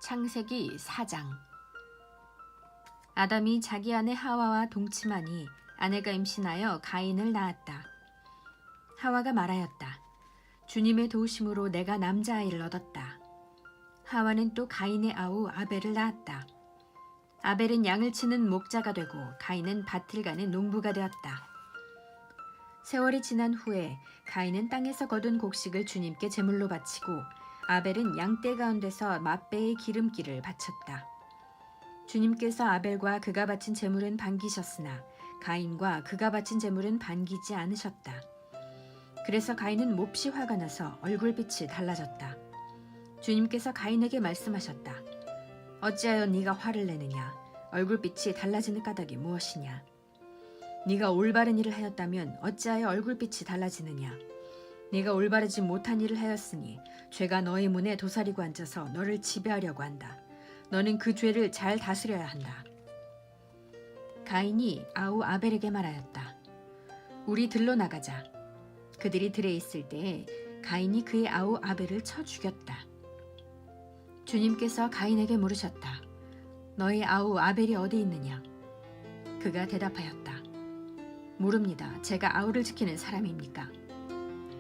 창세기 4장. 아담이 자기 아내 하와와 동침하니 아내가 임신하여 가인을 낳았다. 하와가 말하였다. 주님의 도우심으로 내가 남자아이를 얻었다. 하와는 또 가인의 아우 아벨을 낳았다. 아벨은 양을 치는 목자가 되고 가인은 밭을 가는 농부가 되었다. 세월이 지난 후에 가인은 땅에서 거둔 곡식을 주님께 제물로 바치고 아벨은 양떼 가운데서 맛배의 기름기를 바쳤다. 주님께서 아벨과 그가 바친 제물은 반기셨으나 가인과 그가 바친 제물은 반기지 않으셨다. 그래서 가인은 몹시 화가 나서 얼굴빛이 달라졌다. 주님께서 가인에게 말씀하셨다. 어찌하여 네가 화를 내느냐? 얼굴빛이 달라지는 까닭이 무엇이냐? 네가 올바른 일을 하였다면 어찌하여 얼굴빛이 달라지느냐? 네가 올바르지 못한 일을 하였으니 죄가 너의 문에 도사리고 앉아서 너를 지배하려고 한다. 너는 그 죄를 잘 다스려야 한다. 가인이 아우 아벨에게 말하였다. 우리 들로 나가자. 그들이 들에 있을 때에 가인이 그의 아우 아벨을 쳐 죽였다. 주님께서 가인에게 물으셨다. 너의 아우 아벨이 어디 있느냐? 그가 대답하였다. 모릅니다. 제가 아우를 지키는 사람입니까?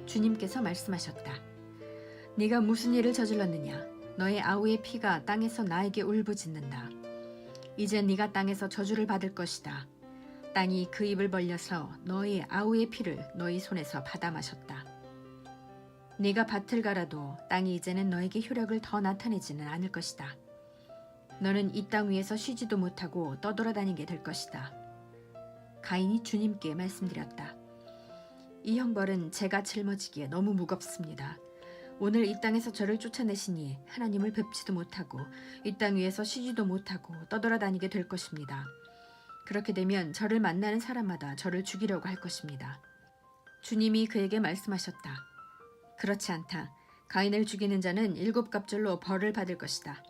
주님께서 말씀하셨다. 네가 무슨 일을 저질렀느냐? 너의 아우의 피가 땅에서 나에게 울부짖는다. 이제 네가 땅에서 저주를 받을 것이다. 땅이 그 입을 벌려서 너의 아우의 피를 너희 손에서 받아 마셨다. 네가 밭을 갈아도 땅이 이제는 너에게 효력을 더 나타내지는 않을 것이다. 너는 이 땅 위에서 쉬지도 못하고 떠돌아다니게 될 것이다. 가인이 주님께 말씀드렸다. 이 형벌은 제가 짊어지기에 너무 무겁습니다. 오늘 이 땅에서 저를 쫓아내시니 하나님을 뵙지도 못하고 이 땅 위에서 쉬지도 못하고 떠돌아다니게 될 것입니다. 그렇게 되면 저를 만나는 사람마다 저를 죽이려고 할 것입니다. 주님이 그에게 말씀하셨다. 그렇지 않다. 가인을 죽이는 자는 7갑절로 벌을 받을 것이다.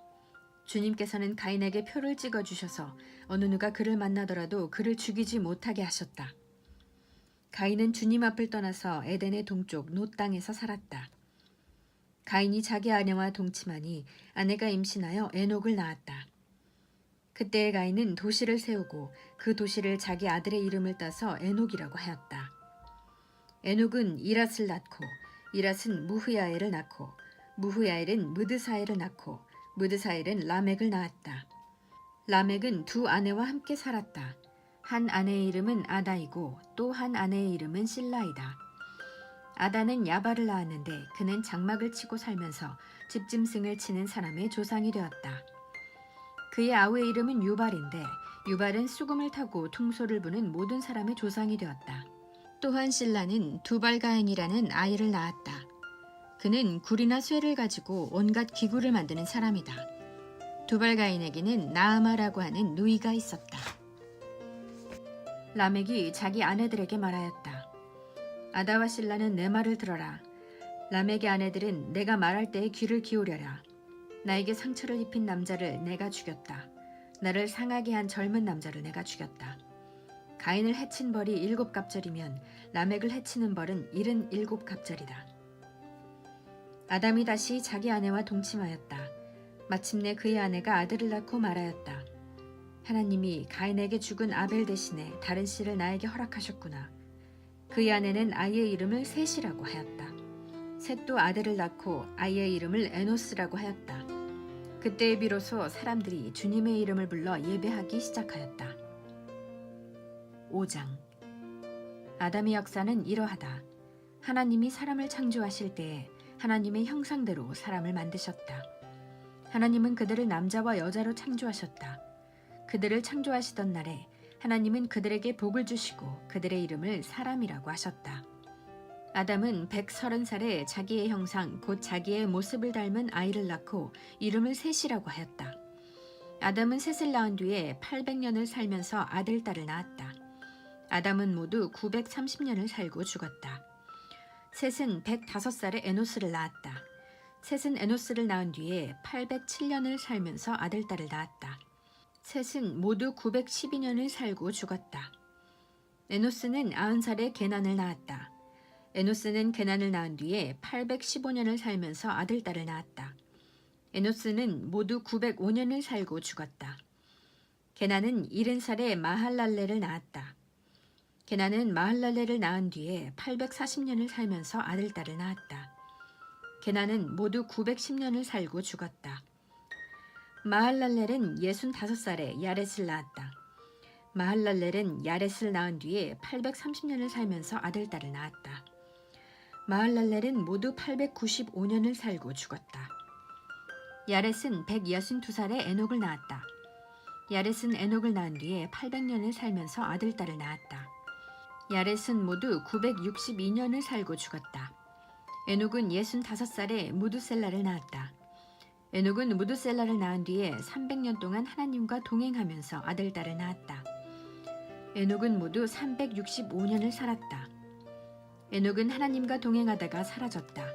주님께서는 가인에게 표를 찍어주셔서 어느 누가 그를 만나더라도 그를 죽이지 못하게 하셨다. 가인은 주님 앞을 떠나서 에덴의 동쪽 놋 땅에서 살았다. 가인이 자기 아내와 동침하니 아내가 임신하여 에녹을 낳았다. 그때 가인은 도시를 세우고 그 도시를 자기 아들의 이름을 따서 에녹이라고 하였다. 에녹은 이랏을 낳고 이랏은 무흐야엘을 낳고 무흐야엘은 무드사엘을 낳고 무드사엘은 라멕을 낳았다. 라멕은 두 아내와 함께 살았다. 한 아내의 이름은 아다이고 또 한 아내의 이름은 실라이다. 아다는 야발을 낳았는데 그는 장막을 치고 살면서 집짐승을 치는 사람의 조상이 되었다. 그의 아우의 이름은 유발인데 유발은 수금을 타고 퉁소를 부는 모든 사람의 조상이 되었다. 또한 실라는 두발가인이라는 아이를 낳았다. 그는 굴이나 쇠를 가지고 온갖 기구를 만드는 사람이다. 두발가인에게는 나아마라고 하는 누이가 있었다. 라멕이 자기 아내들에게 말하였다. 아다와 실라는 내 말을 들어라. 라멕의 아내들은 내가 말할 때에 귀를 기울여라. 나에게 상처를 입힌 남자를 내가 죽였다. 나를 상하게 한 젊은 남자를 내가 죽였다. 가인을 해친 벌이 7갑절이면 라멕을 해치는 벌은 77갑절이다. 아담이 다시 자기 아내와 동침하였다. 마침내 그의 아내가 아들을 낳고 말하였다. 하나님이 가인에게 죽은 아벨 대신에 다른 씨를 나에게 허락하셨구나. 그의 아내는 아이의 이름을 셋이라고 하였다. 셋도 아들을 낳고 아이의 이름을 에노스라고 하였다. 그때 비로소 사람들이 주님의 이름을 불러 예배하기 시작하였다. 5장. 아담의 역사는 이러하다. 하나님이 사람을 창조하실 때에 하나님의 형상대로 사람을 만드셨다. 하나님은 그들을 남자와 여자로 창조하셨다. 그들을 창조하시던 날에 하나님은 그들에게 복을 주시고 그들의 이름을 사람이라고 하셨다. 아담은 130살에 자기의 형상 곧 자기의 모습을 닮은 아이를 낳고 이름을 셋이라고 하였다. 아담은 셋을 낳은 뒤에 800년을 살면서 아들, 딸을 낳았다. 아담은 모두 930년을 살고 죽었다. 셋은 105살에 에노스를 낳았다. 셋은 에노스를 낳은 뒤에 807년을 살면서 아들, 딸을 낳았다. 셋은 모두 912년을 살고 죽었다. 에노스는 90살에 게난을 낳았다. 에노스는 게난을 낳은 뒤에 815년을 살면서 아들, 딸을 낳았다. 에노스는 모두 905년을 살고 죽었다. 게나는 70살에 마할랄레를 낳았다. 게나는 마할랄레를 낳은 뒤에 840년을 살면서 아들딸을 낳았다. 게나는 모두 910년을 살고 죽었다. 마할랄렐은 65살에 야렛을 낳았다. 마할랄렐은 야렛을 낳은 뒤에 830년을 살면서 아들딸을 낳았다. 마할랄렐은 모두 895년을 살고 죽었다. 야렛은 162살에 에녹을 낳았다. 야렛은 에녹을 낳은 뒤에 800년을 살면서 아들딸을 낳았다. 야렛은 모두 962년을 살고 죽었다. 에녹은 65살에 무두셀라를 낳았다. 에녹은 무두셀라를 낳은 뒤에 300년 동안 하나님과 동행하면서 아들딸을 낳았다. 에녹은 모두 365년을 살았다. 에녹은 하나님과 동행하다가 사라졌다.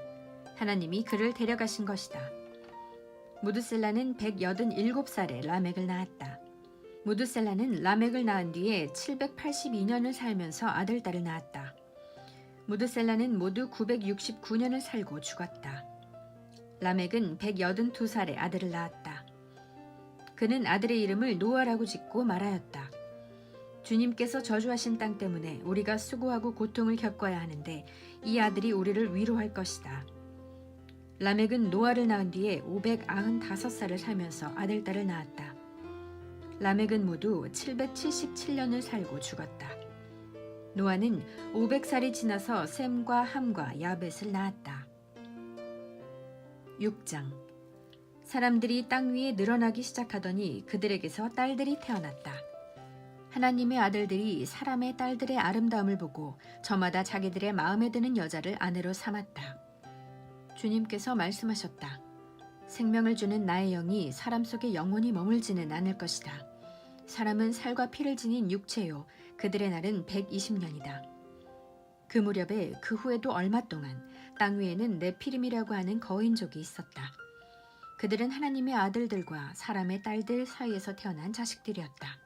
하나님이 그를 데려가신 것이다. 무두셀라는 187살에 라멕을 낳았다. 무두셀라는 라멕을 낳은 뒤에 782년을 살면서 아들딸을 낳았다. 무두셀라는 모두 969년을 살고 죽었다. 라멕은 182살에 아들을 낳았다. 그는 아들의 이름을 노아라고 짓고 말하였다. 주님께서 저주하신 땅 때문에 우리가 수고하고 고통을 겪어야 하는데 이 아들이 우리를 위로할 것이다. 라멕은 노아를 낳은 뒤에 595살을 살면서 아들딸을 낳았다. 라멕은 모두 777년을 살고 죽었다. 노아는 500살이 지나서 셈과 함과 야벳을 낳았다. 6장. 사람들이 땅 위에 늘어나기 시작하더니 그들에게서 딸들이 태어났다. 하나님의 아들들이 사람의 딸들의 아름다움을 보고 저마다 자기들의 마음에 드는 여자를 아내로 삼았다. 주님께서 말씀하셨다. 생명을 주는 나의 영이 사람 속에 영원히 머물지는 않을 것이다. 사람은 살과 피를 지닌 육체요. 그들의 날은 120년이다. 그 무렵에 그 후에도 얼마 동안 땅 위에는 네피림이라고 하는 거인족이 있었다. 그들은 하나님의 아들들과 사람의 딸들 사이에서 태어난 자식들이었다.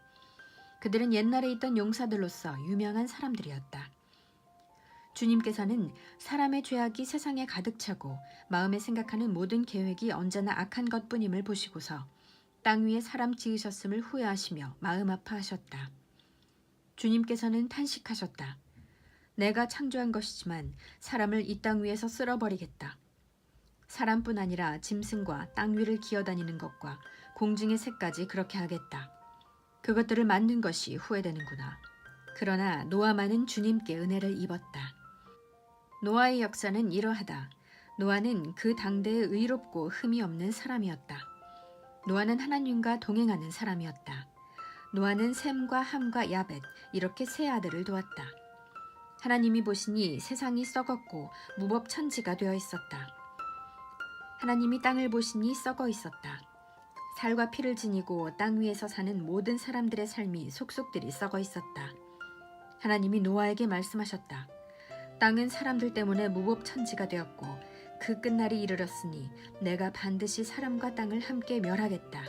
그들은 옛날에 있던 용사들로서 유명한 사람들이었다. 주님께서는 사람의 죄악이 세상에 가득 차고 마음에 생각하는 모든 계획이 언제나 악한 것뿐임을 보시고서 땅 위에 사람 지으셨음을 후회하시며 마음 아파하셨다. 주님께서는 탄식하셨다. 내가 창조한 것이지만 사람을 이 땅 위에서 쓸어버리겠다. 사람뿐 아니라 짐승과 땅 위를 기어다니는 것과 공중의 새까지 그렇게 하겠다. 그것들을 만든 것이 후회되는구나. 그러나 노아만은 주님께 은혜를 입었다. 노아의 역사는 이러하다. 노아는 그 당대에 의롭고 흠이 없는 사람이었다. 노아는 하나님과 동행하는 사람이었다. 노아는 셈과 함과 야벳 이렇게 세 아들을 두었다. 하나님이 보시니 세상이 썩었고 무법천지가 되어 있었다. 하나님이 땅을 보시니 썩어 있었다. 살과 피를 지니고 땅 위에서 사는 모든 사람들의 삶이 속속들이 썩어 있었다. 하나님이 노아에게 말씀하셨다. 땅은 사람들 때문에 무법천지가 되었고 그 끝날이 이르렀으니 내가 반드시 사람과 땅을 함께 멸하겠다.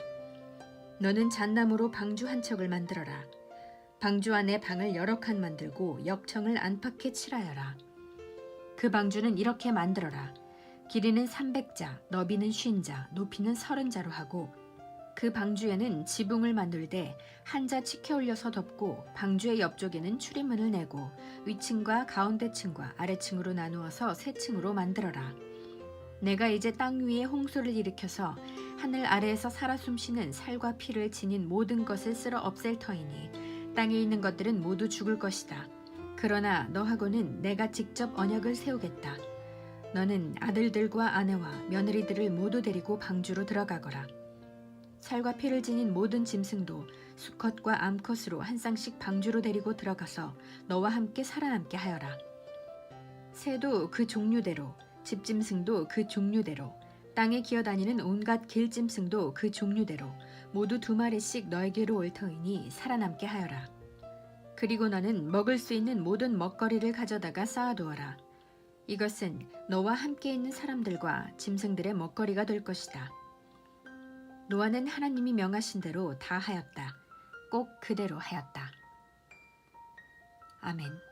너는 잣나무로 방주 한 척을 만들어라. 방주 안에 방을 여러 칸 만들고 역청을 안팎에 칠하여라. 그 방주는 이렇게 만들어라. 길이는 300자, 너비는 50자, 높이는 30자로 하고 그 방주에는 지붕을 만들되 한 자 치켜 올려서 덮고 방주의 옆쪽에는 출입문을 내고 위층과 가운데층과 아래층으로 나누어서 세 층으로 만들어라. 내가 이제 땅 위에 홍수를 일으켜서 하늘 아래에서 살아 숨쉬는 살과 피를 지닌 모든 것을 쓸어 없앨 터이니 땅에 있는 것들은 모두 죽을 것이다. 그러나 너하고는 내가 직접 언약을 세우겠다. 너는 아들들과 아내와 며느리들을 모두 데리고 방주로 들어가거라. 살과 피를 지닌 모든 짐승도 수컷과 암컷으로 한 쌍씩 방주로 데리고 들어가서 너와 함께 살아남게 하여라. 새도 그 종류대로, 집짐승도 그 종류대로, 땅에 기어다니는 온갖 길짐승도 그 종류대로 모두 2마리씩 너에게로 올 터이니 살아남게 하여라. 그리고 너는 먹을 수 있는 모든 먹거리를 가져다가 쌓아두어라. 이것은 너와 함께 있는 사람들과 짐승들의 먹거리가 될 것이다. 노아는 하나님이 명하신 대로 다 하였다. 꼭 그대로 하였다. 아멘.